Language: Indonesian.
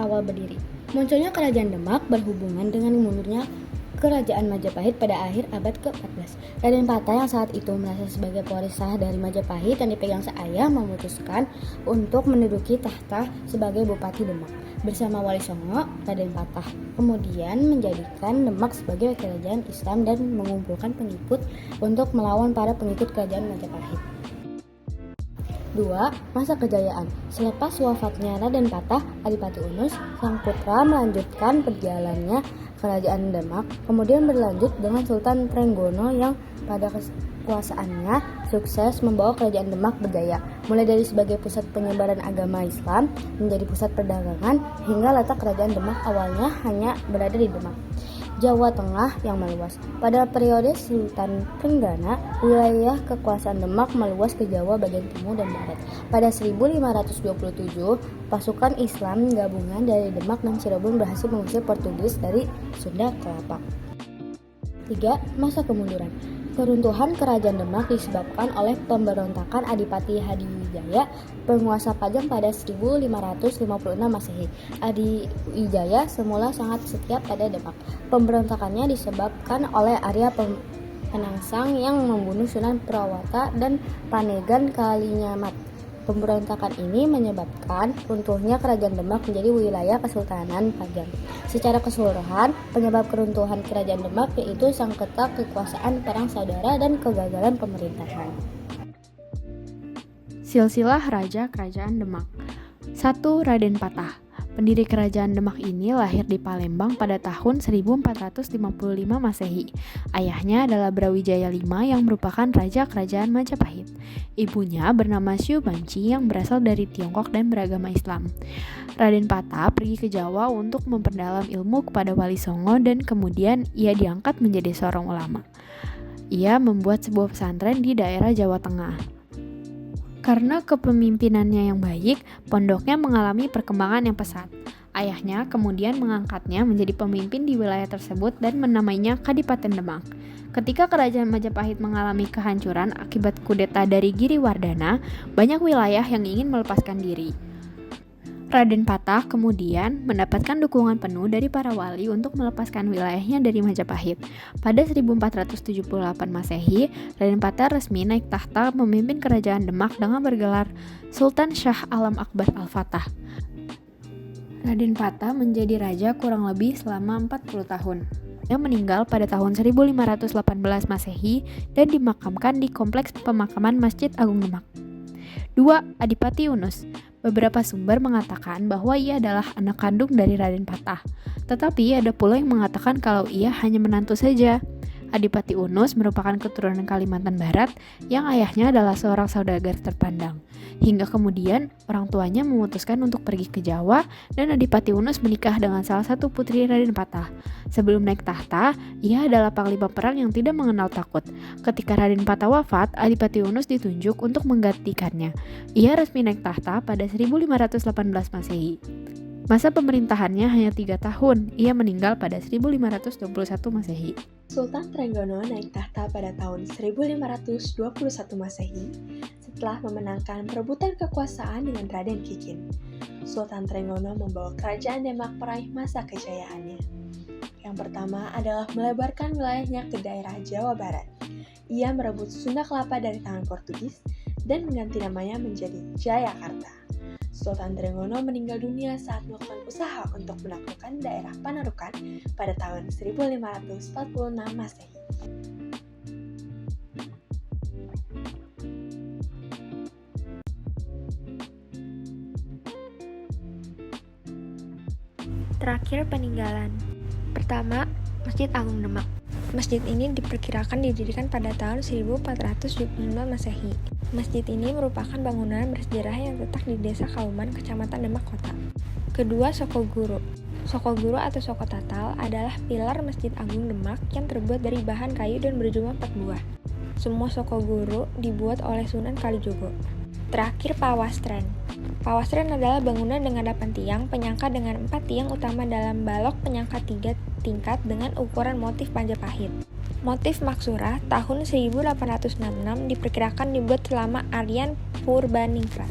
Awal berdiri. Munculnya Kerajaan Demak berhubungan dengan mundurnya Kerajaan Majapahit pada akhir abad ke-14. Raden Patah yang saat itu merasa sebagai pewaris sah dari Majapahit yang dipegang seayah memutuskan untuk menduduki tahta sebagai Bupati Demak. Bersama Wali Songo, Raden Patah kemudian menjadikan Demak sebagai kerajaan Islam dan mengumpulkan pengikut untuk melawan para pengikut Kerajaan Majapahit. 2. Masa kejayaan. Selepas wafatnya Raden Patah, Adipati Unus, sang putra melanjutkan perjalanannya Kerajaan Demak, kemudian berlanjut dengan Sultan Trenggono yang pada kekuasaannya sukses membawa Kerajaan Demak berjaya, mulai dari sebagai pusat penyebaran agama Islam menjadi pusat perdagangan, hingga letak Kerajaan Demak awalnya hanya berada di Demak, Jawa Tengah yang meluas. Pada periode Sultan Trenggana, wilayah kekuasaan Demak meluas ke Jawa bagian timur dan barat. Pada 1527, pasukan Islam gabungan dari Demak dan Cirebon berhasil mengusir Portugis dari Sunda Kelapa. 3. Masa kemunduran. Keruntuhan Kerajaan Demak disebabkan oleh pemberontakan Adipati Hadiwijaya, penguasa Pajang pada 1556 Masehi. Hadiwijaya semula sangat setia pada Demak. Pemberontakannya disebabkan oleh Arya Penangsang yang membunuh Sunan Prawata dan Panegan Kalinyamat. Pemberontakan ini menyebabkan runtuhnya Kerajaan Demak menjadi wilayah Kesultanan Pajang. Secara keseluruhan, penyebab keruntuhan Kerajaan Demak yaitu sengketa kekuasaan perang saudara dan kegagalan pemerintahan. Silsilah Raja Kerajaan Demak. 1. Raden Patah. Pendiri Kerajaan Demak ini lahir di Palembang pada tahun 1455 Masehi. Ayahnya adalah Brawijaya V yang merupakan Raja Kerajaan Majapahit. Ibunya bernama Syu Banci yang berasal dari Tiongkok dan beragama Islam. Raden Patah pergi ke Jawa untuk memperdalam ilmu kepada Wali Songo dan kemudian ia diangkat menjadi seorang ulama. Ia membuat sebuah pesantren di daerah Jawa Tengah. Karena kepemimpinannya yang baik, pondoknya mengalami perkembangan yang pesat. Ayahnya kemudian mengangkatnya menjadi pemimpin di wilayah tersebut dan menamainya Kadipaten Demak. Ketika Kerajaan Majapahit mengalami kehancuran akibat kudeta dari Giriwardhana, banyak wilayah yang ingin melepaskan diri. Raden Patah kemudian mendapatkan dukungan penuh dari para wali untuk melepaskan wilayahnya dari Majapahit. Pada 1478 Masehi, Raden Patah resmi naik tahta memimpin Kerajaan Demak dengan bergelar Sultan Shah Alam Akbar Al-Fatah. Raden Patah menjadi raja kurang lebih selama 40 tahun. Ia meninggal pada tahun 1518 Masehi dan dimakamkan di Kompleks Pemakaman Masjid Agung Demak. 2. Adipati Unus. Beberapa sumber mengatakan bahwa ia adalah anak kandung dari Raden Patah, tetapi ada pula yang mengatakan kalau ia hanya menantu saja. Adipati Unus merupakan keturunan Kalimantan Barat yang ayahnya adalah seorang saudagar terpandang. Hingga kemudian orang tuanya memutuskan untuk pergi ke Jawa dan Adipati Unus menikah dengan salah satu putri Raden Patah. Sebelum naik tahta, ia adalah panglima perang yang tidak mengenal takut. Ketika Raden Patah wafat, Adipati Unus ditunjuk untuk menggantikannya. Ia resmi naik tahta pada 1518 Masehi. Masa pemerintahannya hanya 3 tahun, ia meninggal pada 1521 Masehi. Sultan Trenggono naik tahta pada tahun 1521 Masehi setelah memenangkan perebutan kekuasaan dengan Raden Kikin. Sultan Trenggono membawa Kerajaan Demak meraih masa kejayaannya. Yang pertama adalah melebarkan wilayahnya ke daerah Jawa Barat. Ia merebut Sunda Kelapa dari tangan Portugis dan mengganti namanya menjadi Jayakarta. Sultan Trenggono meninggal dunia saat melakukan usaha untuk menaklukkan daerah Panarukan pada tahun 1546 Masehi. Terakhir peninggalan. Pertama, Masjid Agung Demak. Masjid ini diperkirakan didirikan pada tahun 1479 Masehi. Masjid ini merupakan bangunan bersejarah yang terletak di Desa Kauman, Kecamatan Demak Kota. Kedua, Soko Guru. Soko Guru atau Soko Tatal adalah pilar Masjid Agung Demak yang terbuat dari bahan kayu dan berjumlah 4 buah. Semua Soko Guru dibuat oleh Sunan Kalijogo. Terakhir, Pawastren. Pawastren adalah bangunan dengan 8 tiang, penyangga dengan 4 tiang utama dalam balok penyangga 3 tingkat dengan ukuran motif Majapahit. Motif Maksura tahun 1866 diperkirakan dibuat selama Aryan Purbaningrat.